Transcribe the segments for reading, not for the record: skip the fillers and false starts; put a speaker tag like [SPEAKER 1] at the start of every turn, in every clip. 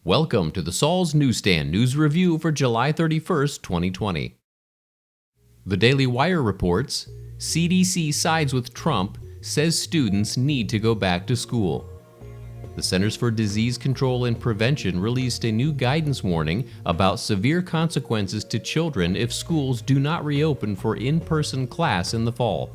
[SPEAKER 1] Welcome to the Saul's Newsstand News Review for July 31st, 2020. The Daily Wire reports, CDC sides with Trump, says students need to go back to school. The Centers for Disease Control and Prevention released a new guidance warning about severe consequences to children if schools do not reopen for in-person class in the fall.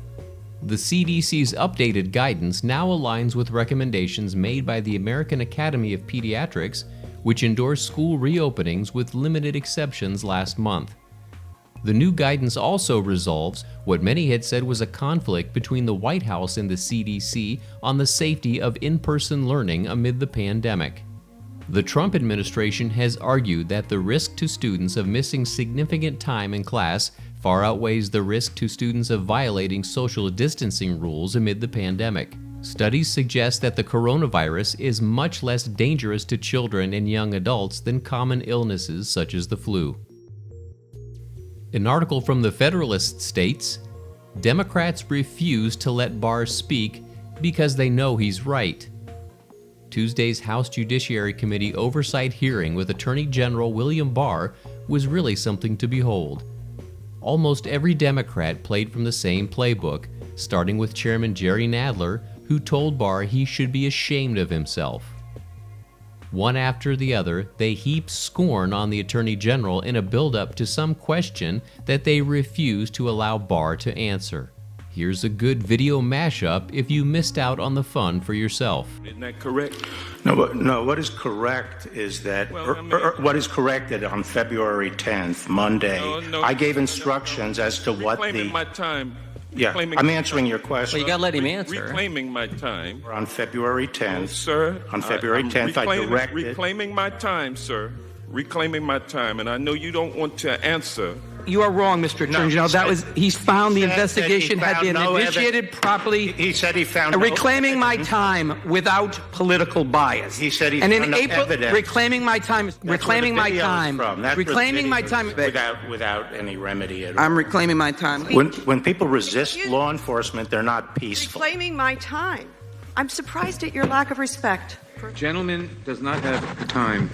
[SPEAKER 1] The CDC's updated guidance now aligns with recommendations made by the American Academy of Pediatrics, which endorsed school reopenings with limited exceptions last month. The new guidance also resolves what many had said was a conflict between the White House and the CDC on the safety of in-person learning amid the pandemic. The Trump administration has argued that the risk to students of missing significant time in class far outweighs the risk to students of violating social distancing rules amid the pandemic. Studies suggest that the coronavirus is much less dangerous to children and young adults than common illnesses such as the flu. An article from The Federalist states, Democrats refuse to let Barr speak because they know he's right. Tuesday's House Judiciary Committee oversight hearing with Attorney General William Barr was really something to behold. Almost every Democrat played from the same playbook, starting with Chairman Jerry Nadler, who told Barr he should be ashamed of himself. One after the other, they heaped scorn on the Attorney General in a build-up to some question that they refused to allow Barr to answer. Here's a good video mashup if you missed out on the fun for yourself.
[SPEAKER 2] Isn't that correct?
[SPEAKER 3] No, what is correct is that, what is correct that on February 10th, Monday, I gave instructions as to what
[SPEAKER 2] Reclaiming my time.
[SPEAKER 3] Yeah, I'm answering your question.
[SPEAKER 4] Well, you gotta let him answer.
[SPEAKER 2] Reclaiming my time.
[SPEAKER 3] On February 10th,
[SPEAKER 2] Sir.
[SPEAKER 3] On February 10th, I directed.
[SPEAKER 2] Reclaiming my time, sir. Reclaiming my time. And I know you don't want to answer.
[SPEAKER 5] You are wrong, Mr. Attorney General. He's found the investigation had been initiated properly.
[SPEAKER 3] He said he found
[SPEAKER 5] reclaiming my time without political bias.
[SPEAKER 3] He said he
[SPEAKER 5] and
[SPEAKER 3] found
[SPEAKER 5] in
[SPEAKER 3] no
[SPEAKER 5] April,
[SPEAKER 3] evidence.
[SPEAKER 5] reclaiming my time, reclaiming my time, reclaiming my time.
[SPEAKER 3] Without any remedy at all.
[SPEAKER 5] I'm reclaiming my time.
[SPEAKER 3] When people resist law enforcement, they're not peaceful.
[SPEAKER 6] Reclaiming my time. I'm surprised at your lack of respect.
[SPEAKER 7] Gentleman does not have the time.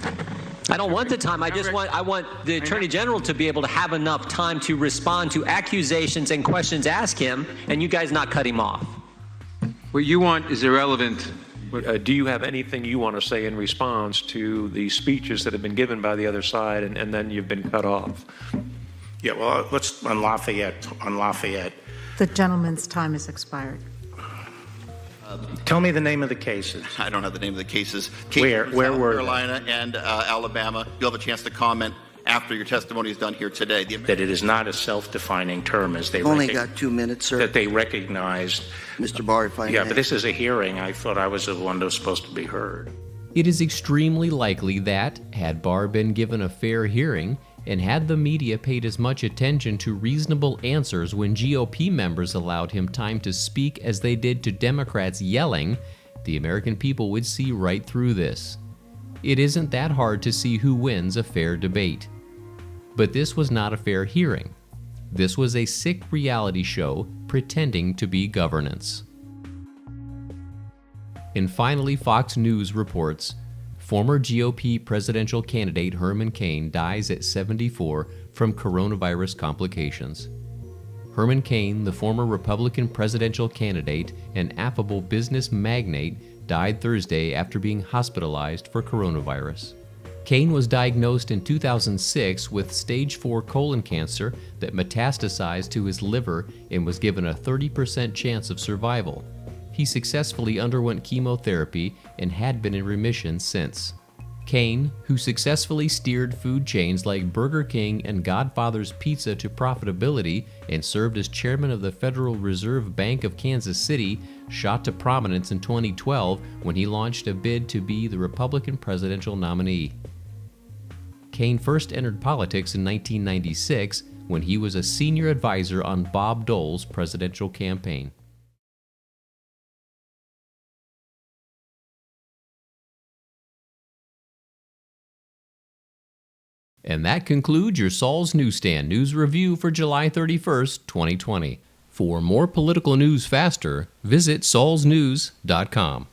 [SPEAKER 4] I don't want the time. I want the Attorney General to be able to have enough time to respond to accusations and questions asked him, and you guys not cut him off.
[SPEAKER 7] What you want is irrelevant.
[SPEAKER 8] Do you have anything you want to say in response to the speeches that have been given by the other side, and then you've been cut off?
[SPEAKER 3] Yeah, well, let's on Lafayette.
[SPEAKER 9] The gentleman's time has expired.
[SPEAKER 3] Tell me the name of the cases.
[SPEAKER 10] I don't have the name of the cases.
[SPEAKER 3] Where
[SPEAKER 10] South
[SPEAKER 3] were
[SPEAKER 10] Carolina and Alabama. You'll have a chance to comment after your testimony is done here today.
[SPEAKER 3] That it is not a self-defining term as they
[SPEAKER 11] only got 2 minutes, sir.
[SPEAKER 3] That they recognized.
[SPEAKER 11] Mr. Barr, if I
[SPEAKER 3] Yeah, but this is a hearing. I thought I was the one that was supposed to be heard.
[SPEAKER 1] It is extremely likely that, had Barr been given a fair hearing, and had the media paid as much attention to reasonable answers when GOP members allowed him time to speak as they did to Democrats yelling, the American people would see right through this. It isn't that hard to see who wins a fair debate. But this was not a fair hearing. This was a sick reality show pretending to be governance. And finally, Fox News reports, former GOP presidential candidate Herman Cain dies at 74 from coronavirus complications. Herman Cain, the former Republican presidential candidate and affable business magnate, died Thursday after being hospitalized for coronavirus. Cain was diagnosed in 2006 with stage 4 colon cancer that metastasized to his liver and was given a 30% chance of survival. He successfully underwent chemotherapy and had been in remission since. Cain, who successfully steered food chains like Burger King and Godfather's Pizza to profitability and served as chairman of the Federal Reserve Bank of Kansas City, shot to prominence in 2012 when he launched a bid to be the Republican presidential nominee. Cain first entered politics in 1996 when he was a senior advisor on Bob Dole's presidential campaign. And that concludes your Saul's Newsstand News Review for July 31st, 2020. For more political news faster, visit saulsnews.com.